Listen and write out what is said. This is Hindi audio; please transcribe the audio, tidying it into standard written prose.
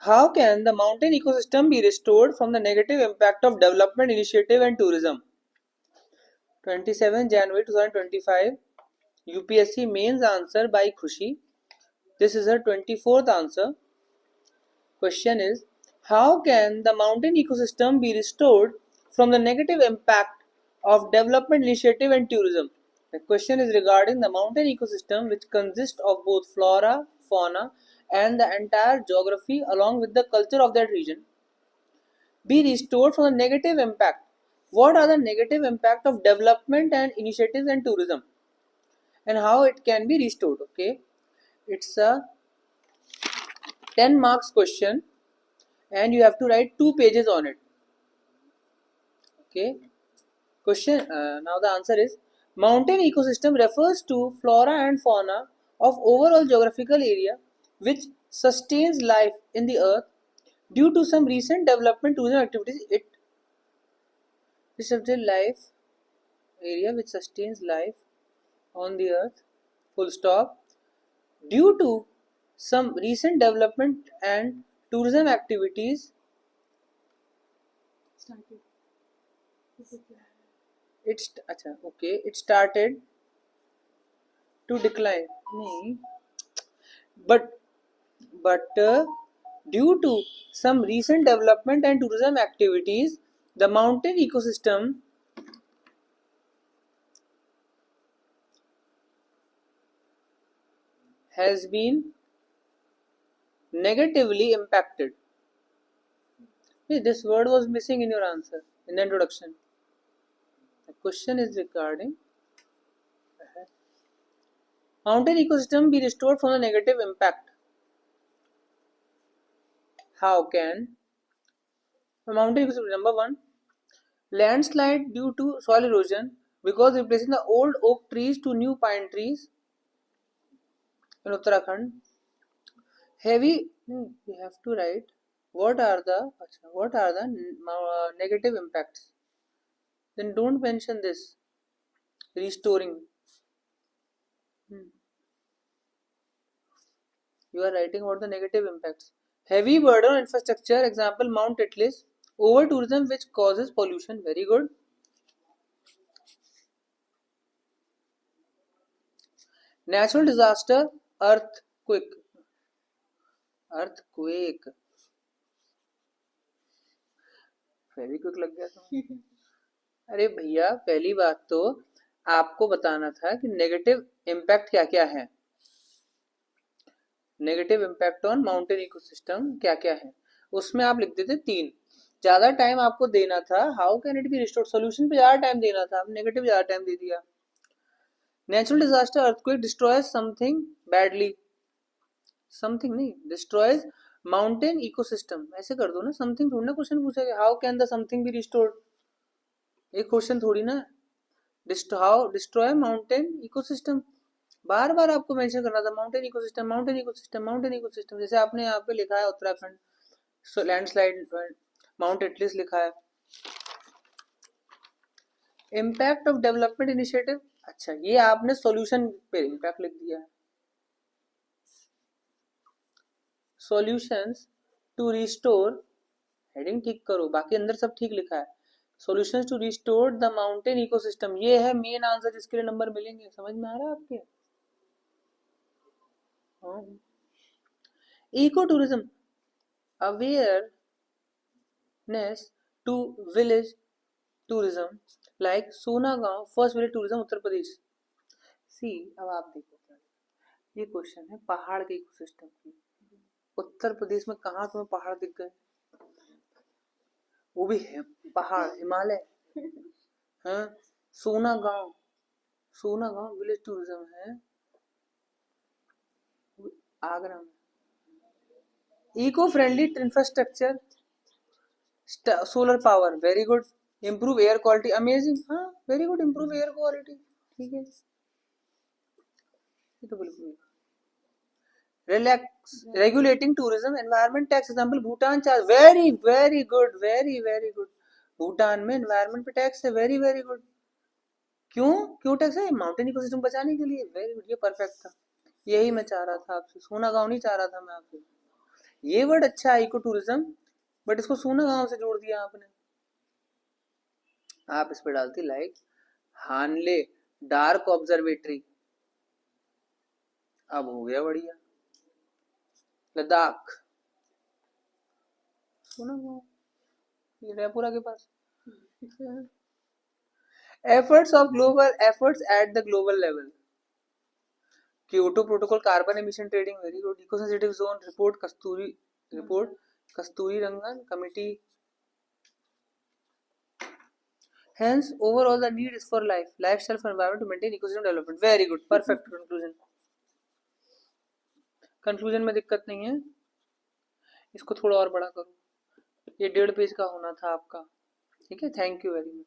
How can the mountain ecosystem be restored from the negative impact of development initiative and tourism? 27 January 2025 UPSC mains answer by Khushi. This is her 24th answer. Question is, how can the mountain ecosystem be restored from the negative impact of development initiative and tourism? The question is regarding the mountain ecosystem, which consists of both flora, fauna, and the entire geography along with the culture of that region, be restored from the negative impact. What are the negative impact of development and initiatives and tourism, and how it can be restored? Okay, it's a 10 marks question and you have to write 2 pages on it. Okay, question now the answer is, mountain ecosystem refers to flora and fauna of overall geographical area which sustains life in the earth due to some recent development tourism activities. It sustains life area which sustains life on the earth, full stop, due to some recent development and tourism activities. It started to decline. But due to some recent development and tourism activities, the mountain ecosystem has been negatively impacted. This word was missing in your answer, in the introduction. The question is regarding mountain ecosystem be restored from the negative impact. How can the mountain ecosystem? Number 1, landslide due to soil erosion because replacing the old oak trees to new pine trees in Uttarakhand. Heavy, we have to write what are the negative impacts. Then don't mention this restoring. You are writing about the negative impacts. Heavy burden on infrastructure, example Mount Atlas. Over tourism which causes pollution. Very good. Natural disaster, earthquake. Very quick लग गया था. अरे भैया, पहली बात तो आपको बताना था कि नेगेटिव इम्पैक्ट क्या क्या है. Negative impact on mountain ecosystem क्या क्या है, उसमें आप लिख देते 3. ज्यादा टाइम आपको देना था. How can it be restored, solution पे ज्यादा टाइम देना था, आप नेगेटिव ज्यादा टाइम दे दिया. Natural disaster, earthquake destroys something badly. Something नहीं, डिस्ट्रॉयज माउंटेन इकोसिस्टम. ऐसे कर दो ना, समथिंग थोड़ी ना क्वेश्चन पूछेगा. How can the something be restored, एक क्वेश्चन थोड़ी ना. हाउ डिस्ट्रॉय माउंटेन इकोसिस्टम, बार बार आपको मेंशन करना था mountain ecosystem, mountain ecosystem, mountain ecosystem. जैसे आपने यहाँ पे लिखा है उत्तराखंड लैंडस्लाइड, माउंट एटलिस लिखा है. इम्पैक्ट ऑफ डेवलपमेंट इनिशिएटिव, अच्छा ये आपने सॉल्यूशन पे इम्पैक्ट लिख दिया है. सॉल्यूशंस टू रिस्टोर, हेडिंग ठीक करो, बाकी अंदर सब ठीक लिखा है. Solutions to restore the mountain ecosystem, ये है मेन आंसर जिसके लिए नंबर मिलेंगे. समझ में आ रहा है आपके? Eco tourism, awareness to village tourism like Sonagaon first village tourism Uttar Pradesh. See, अब आप देखो, ये क्वेश्चन है पहाड़ के इकोसिस्टम की. उत्तर प्रदेश में कहाँ तुम्हें पहाड़ दिख गए? वो भी है पहाड़, हिमालय. हाँ, सोनागांव विलेज टूरिज्म है आगरा में. Eco friendly infrastructure, solar power, very good. Improve air quality, amazing. हाँ very good, improve air quality, ठीक है, ये तो बिल्कुल. Relax regulating tourism, environment tax, example Bhutan charge. Very very good, very very good. Bhutan में एनवायरमेंट पे टैक्स है. Very very good. क्यों टैक्स है? माउंटेन इकोसिस्टम बचाने के लिए. वेरी गुड, ये परफेक्ट था. यही मैं चाह रहा था आपसे, सोनागांव नहीं चाह रहा था मैं आपसे. ये वर्ड अच्छा है इको टूरिज्म, बट इसको सोना गांव से जोड़ दिया आपने। आप इस पे डालती लाइक हानले डार्क ऑब्जर्वेटरी, अब हो गया बढ़िया। लद्दाख सोना गांव, ये रायपुरा के पास। Efforts of global efforts at the global level, Kyoto protocol, carbon emission trading, very good. Eco sensitive zone report, Kasturi Rangan committee. Hence, overall, the need is for lifestyle for environment to maintain ecosystem development. Very good, perfect conclusion. Conclusion में दिक्कत नहीं है, इसको थोड़ा और बड़ा करो, ये 1.5 पेज का होना था आपका। ठीक है, थैंक यू वेरी मच।